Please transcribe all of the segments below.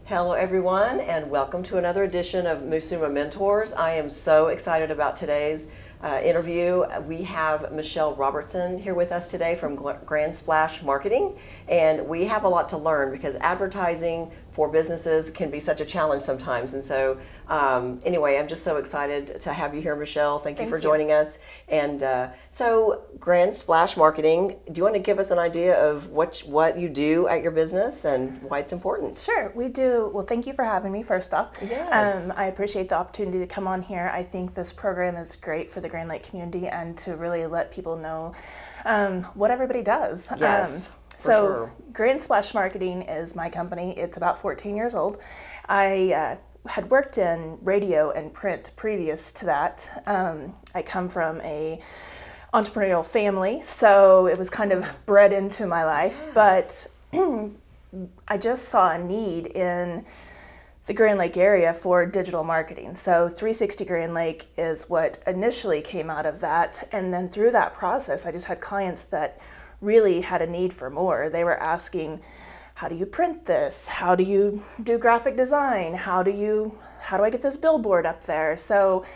Hello, everyone, and welcome to another edition of Musuma Mentors. I am so excited about today's interview. We have Michelle Robertson here with us today from Grand Splash Marketing, and we have a lot to learn because advertising for businesses can be such a challenge sometimes. And so, anyway, I'm just so excited to have you here, Michelle. Thank you for joining us. And so, Grand Splash Marketing, do you want to give us an idea of what you do at your business and why it's important? Sure, we do. Well, thank you for having me, first off. Yes. I appreciate the opportunity to come on here. I think this program is great for the Grand Lake community and to really let people know what everybody does. Yes. So Grand Splash Marketing is my company. It's about 14 years old. I had worked in radio and print previous to that. I come from a entrepreneurial family, so it was kind of bred into my life. But I just saw a need in the Grand Lake area for digital marketing. So 360 Grand Lake is what initially came out of that. And then through that process, I just had clients that really had a need for more. They were asking, how do you print this? How do you do graphic design? How do I get this billboard up there? So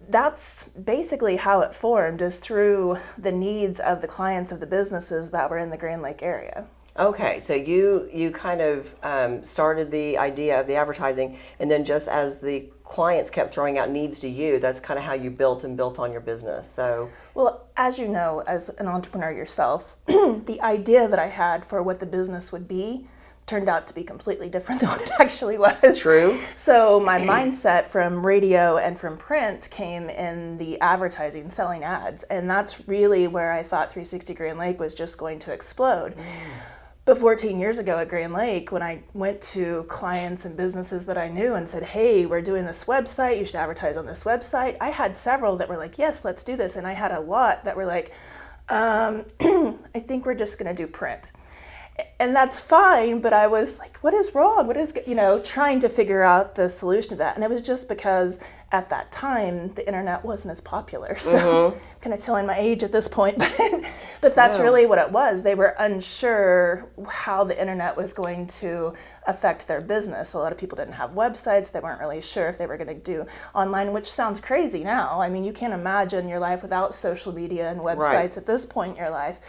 that's basically how it formed, is through the needs of the clients of the businesses that were in the Grand Lake area. Okay, so you kind of started the idea of the advertising, and then just as the clients kept throwing out needs to you, that's kind of how you built on your business. So, well, as you know, as an entrepreneur yourself, the idea that I had for what the business would be turned out to be completely different than what it actually was. True. So my mindset from radio and from print came in the advertising, selling ads, and that's really where I thought 360 Grand Lake was just going to explode. But 14 years ago at Grand Lake, when I went to clients and businesses that I knew and said, hey, we're doing this website, you should advertise on this website, I had several that were like, yes, let's do this. And I had a lot that were like, I think we're just going to do print. And that's fine, but I was like, what is wrong? What is, trying to figure out the solution to that. And it was just because at that time, the internet wasn't as popular. So I'm kind of telling my age at this point, but that's really what it was. They were unsure how the internet was going to affect their business. A lot of people didn't have websites. They weren't really sure if they were going to do online, which sounds crazy now. I mean, you can't imagine your life without social media and websites at this point in your life.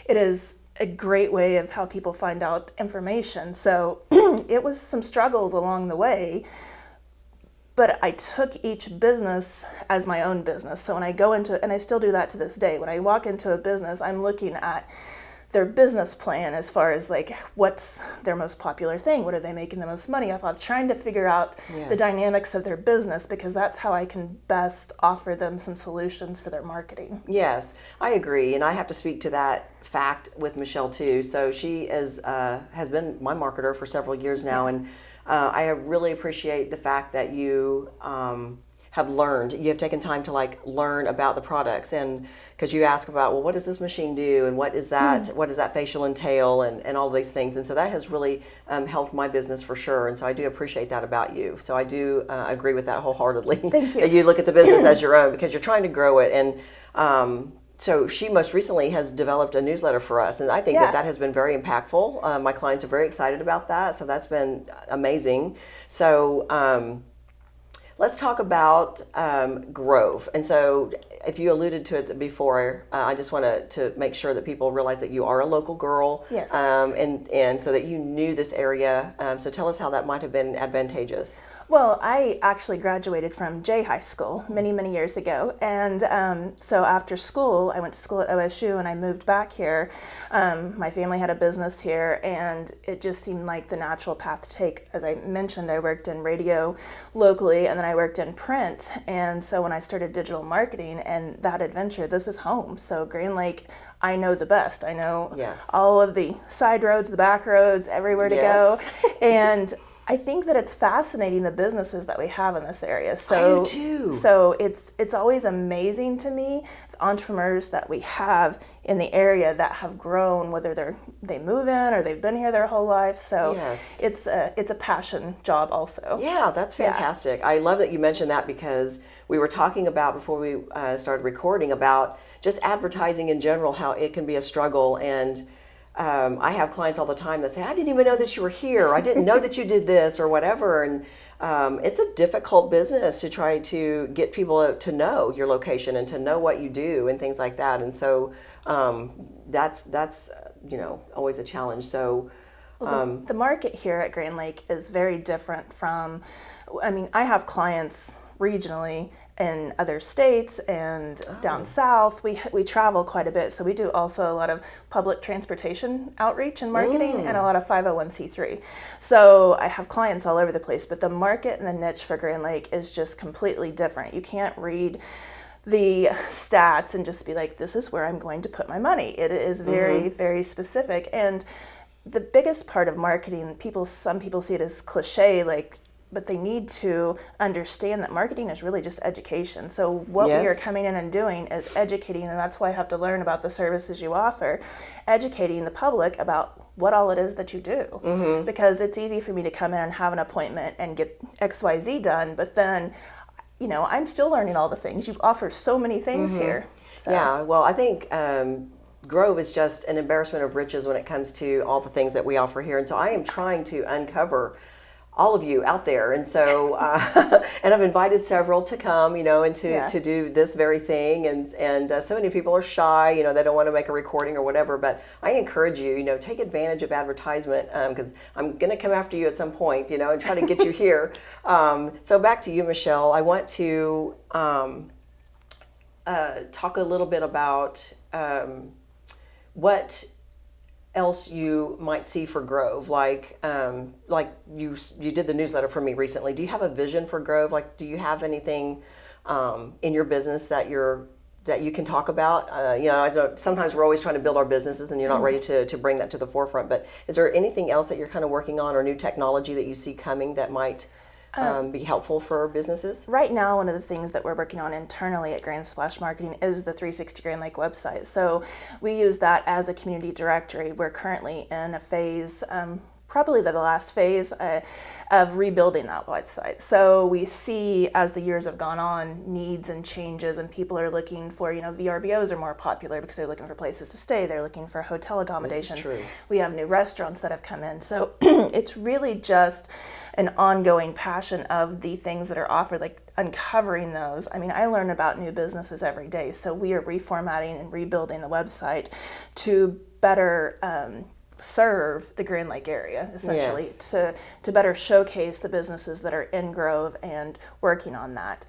It is a great way of how people find out information. So it was some struggles along the way, but I took each business as my own business. So when I go into, and I still do that to this day, when I walk into a business, I'm looking at their business plan as far as like, what's their most popular thing? What are they making the most money off of? Trying to figure out the dynamics of their business, because that's how I can best offer them some solutions for their marketing. yes, I agree, and I have to speak to that fact with Michelle too. So she is has been my marketer for several years now, and I really appreciate the fact that you you have taken time to learn about the products, and because you ask about, well, what does this machine do, and what does that facial entail, and all these things, and so that has really helped my business for sure, and so I do appreciate that about you. So I do agree with that wholeheartedly. Thank you. That you look at the business as your own because you're trying to grow it, and so she most recently has developed a newsletter for us, and I think that has been very impactful. My clients are very excited about that, so that's been amazing. So let's talk about Grove. And so if you alluded to it before, I just want to make sure that people realize that you are a local girl. Yes. And so that you knew this area. So tell us how that might have been advantageous. Well, I actually graduated from J High School many, many years ago. And so after school, I went to school at OSU and I moved back here. My family had a business here, and it just seemed like the natural path to take. As I mentioned, I worked in radio locally, and then I worked in print. And so when I started digital marketing and that adventure, this is home. So Grand Lake, I know the best. I know all of the side roads, the back roads, everywhere to go. And I think that it's fascinating, the businesses that we have in this area. So, I do too. So it's always amazing to me, the entrepreneurs that we have in the area that have grown, whether they move in or they've been here their whole life. So it's a passion job also. Yeah, that's fantastic. I love that you mentioned that, because we were talking about before we started recording about just advertising in general, how it can be a struggle, and I have clients all the time that say, I didn't even know that you were here. I didn't know that you did this or whatever. And it's a difficult business to try to get people to know your location and to know what you do and things like that. And so that's always a challenge. So the market here at Grand Lake is very different from, I mean, I have clients regionally in other states and down south. We travel quite a bit, so we do also a lot of public transportation outreach and marketing and a lot of 501c3. So I have clients all over the place, but the market and the niche for Grand Lake is just completely different. You can't read the stats and just be like, this is where I'm going to put my money. It is very, very specific. And the biggest part of marketing, some people see it as cliche, but they need to understand that marketing is really just education. So what we are coming in and doing is educating, and that's why I have to learn about the services you offer, educating the public about what all it is that you do. Because it's easy for me to come in and have an appointment and get XYZ done, but then, I'm still learning all the things. You offer so many things here. So. Yeah, well, I think Grove is just an embarrassment of riches when it comes to all the things that we offer here. And so I am trying to uncover all of you out there. And so, and I've invited several to come, and to do this very thing. And so many people are shy, they don't want to make a recording or whatever, but I encourage you, take advantage of advertisement, because I'm going to come after you at some point, and try to get you here. So back to you, Michelle. I want to talk a little bit about what else you might see for Grove, like you did the newsletter for me recently. Do you have a vision for Grove? Like, do you have anything in your business that you can talk about? Sometimes we're always trying to build our businesses, and you're not ready to bring that to the forefront. But is there anything else that you're kind of working on, or new technology that you see coming that might be helpful for businesses? Right now, one of the things that we're working on internally at Grand Splash Marketing is the 360 Grand Lake website. So we use that as a community directory. We're currently in a phase, probably the last phase of rebuilding that website. So we see, as the years have gone on, needs and changes, and people are looking for, VRBOs are more popular because they're looking for places to stay. They're looking for hotel accommodations. This is true. We have new restaurants that have come in. So it's really just an ongoing passion of the things that are offered, like uncovering those. I mean, I learn about new businesses every day. So we are reformatting and rebuilding the website to better serve the Grand Lake area, essentially, to better showcase the businesses that are in Grove and working on that.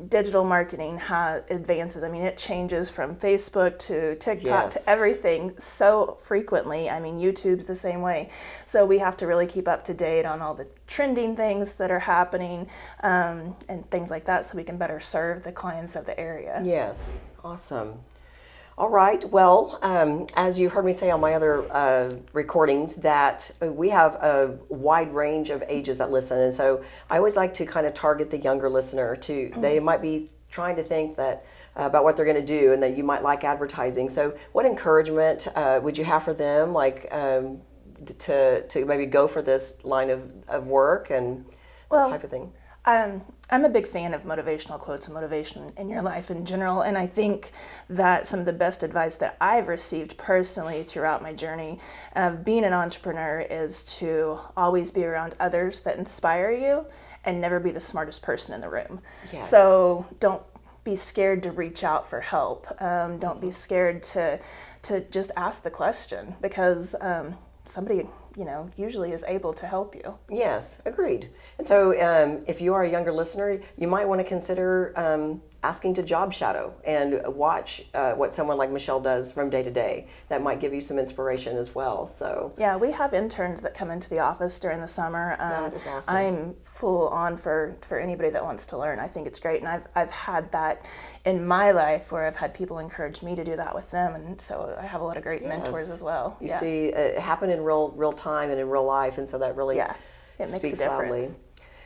Digital marketing advances. I mean, it changes from Facebook to TikTok to everything so frequently. I mean, YouTube's the same way. So we have to really keep up to date on all the trending things that are happening and things like that, so we can better serve the clients of the area. Yes, awesome. All right. Well, as you've heard me say on my other recordings, that we have a wide range of ages that listen. And so I always like to kind of target the younger listener. They might be trying to think that about what they're going to do, and that you might like advertising. So what encouragement would you have for them, like to maybe go for this line of work and that type of thing? I'm a big fan of motivational quotes and motivation in your life in general, and I think that some of the best advice that I've received personally throughout my journey of being an entrepreneur is to always be around others that inspire you and never be the smartest person in the room. Yes. So don't be scared to reach out for help. Don't be scared to just ask the question, because somebody usually is able to help you. Yes, agreed. And so if you are a younger listener, you might want to consider asking to job shadow and watch what someone like Michelle does from day to day. That might give you some inspiration as well. So yeah, we have interns that come into the office during the summer. That is awesome. I'm full on for anybody that wants to learn. I think it's great, and I've had that in my life where I've had people encourage me to do that with them, and so I have a lot of great mentors as well. You see it happen in real time and in real life, and so that really it makes speaks a difference. loudly.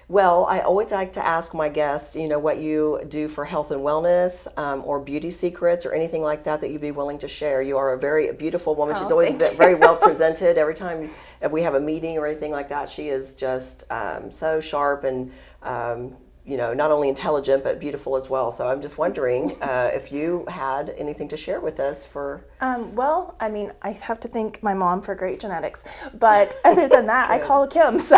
Well, I always like to ask my guests, what you do for health and wellness, or beauty secrets, or anything like that you'd be willing to share. You are a very beautiful woman. She's always very well presented. Every time if we have a meeting or anything like that, she is just so sharp and not only intelligent but beautiful as well. So I'm just wondering if you had anything to share with us for. Well, I mean, I have to thank my mom for great genetics, but other than that, I call Kim. So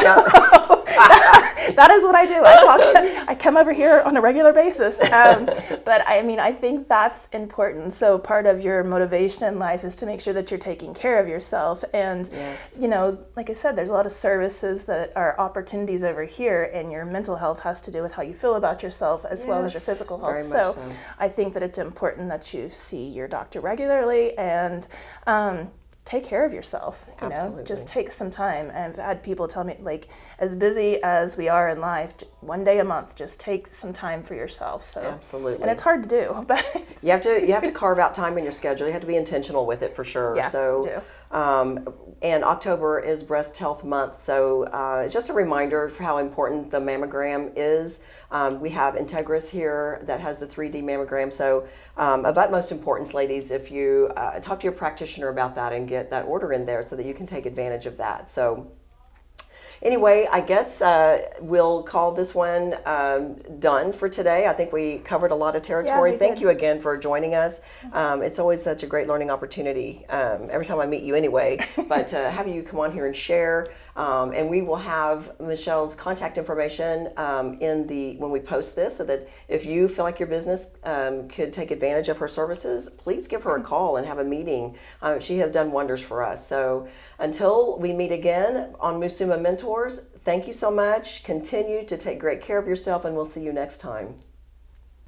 that is what I do. I come over here on a regular basis. But I mean, I think that's important. So part of your motivation in life is to make sure that you're taking care of yourself. And, Yes. like I said, there's a lot of services that are opportunities over here, and your mental health has to do with how you feel about yourself as well as your Yes, physical health. very much so. I think that it's important that you see your doctor regularly and take care of yourself. Absolutely. Just take some time. And I've had people tell me, like, as busy as we are in life, one day a month, just take some time for yourself. So Absolutely. and it's hard to do, but you have to carve out time in your schedule. You have to be intentional with it for sure. Yeah, so you do. And October is Breast Health Month, so it's just a reminder for how important the mammogram is. We have Integris here that has the 3D mammogram, so of utmost importance, ladies, if you talk to your practitioner about that and get that order in there so that you can take advantage of that. So anyway, I guess we'll call this one done for today. I think we covered a lot of territory. Yeah, we Thank did. you again for joining us. It's always such a great learning opportunity every time I meet you anyway, but have you come on here and share. And we will have Michelle's contact information when we post this, so that if you feel like your business could take advantage of her services, please give her a call and have a meeting. She has done wonders for us. So until we meet again on Musuma Mentors, thank you so much. Continue to take great care of yourself, and we'll see you next time.